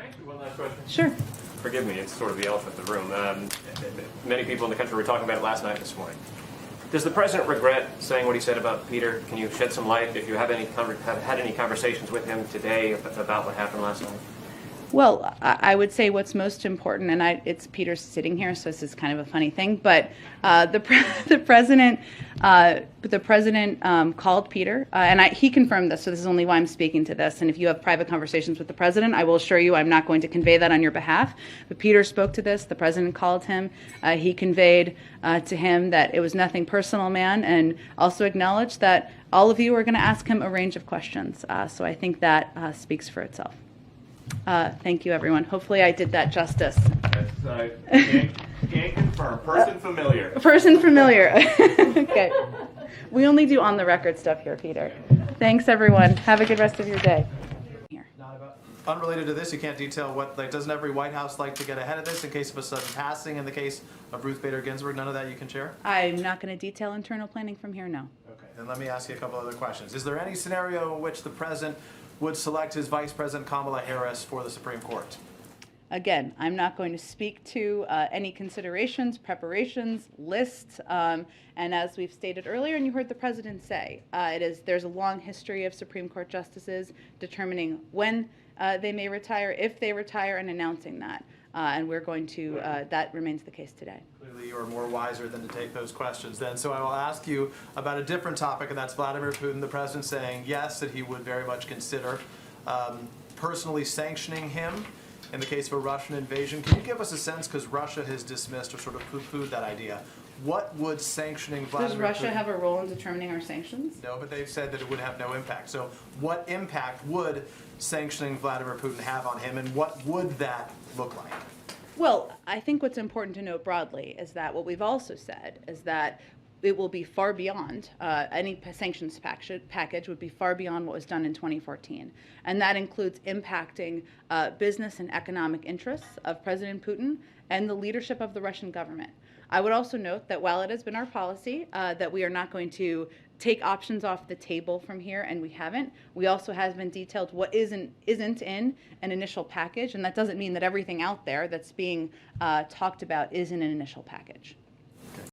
I ask you one last question? Sure. Forgive me, it's sort of the elephant in the room. Many people in the country were talking about it last night, this morning. Does the president regret saying what he said about Peter? Can you shed some light if you have had any conversations with him today about what happened last night? Well, I would say what's most important, and it's Peter sitting here, so this is kind of a funny thing, but the president called Peter, and he confirmed this, so this is only why I'm speaking to this. And if you have private conversations with the president, I will assure you I'm not going to convey that on your behalf. But Peter spoke to this. The president called him. He conveyed to him that it was nothing personal, man, and also acknowledged that all of you are going to ask him a range of questions. So I think that speaks for itself. Thank you, everyone. Hopefully I did that justice. Can't confirm. Person familiar. Person familiar. Okay. We only do on-the-record stuff here, Peter. Thanks, everyone. Have a good rest of your day. Unrelated to this, you can't detail what, doesn't every White House like to get ahead of this in case of a sudden passing? In the case of Ruth Bader Ginsburg, none of that you can share? I'm not going to detail internal planning from here, no. Okay, then let me ask you a couple other questions. Is there any scenario in which the president would select his Vice President Kamala Harris for the Supreme Court? Again, I'm not going to speak to any considerations, preparations, lists, and as we've stated earlier, and you heard the president say, there's a long history of Supreme Court justices determining when they may retire, if they retire, and announcing that. And we're going to, that remains the case today. Clearly you are more wiser than to take those questions then. So I will ask you about a different topic, and that's Vladimir Putin, the president saying yes, that he would very much consider personally sanctioning him in the case of a Russian invasion. Can you give us a sense, because Russia has dismissed or sort of poo-pooed that idea, what would sanctioning Vladimir Does Russia Putin have a role in determining our sanctions? No, but they've said that it would have no impact. So what impact would sanctioning Vladimir Putin have on him, and what would that look like? Well, I think what's important to note broadly is that what we've also said is that it will be far beyond, any sanctions package would be far beyond what was done in 2014. And that includes impacting business and economic interests of President Putin and the leadership of the Russian government. I would also note that while it has been our policy that we are not going to take options off the table from here, and we haven't, we also has been detailed what isn't in an initial package, and that doesn't mean that everything out there that's being talked about is in an initial package.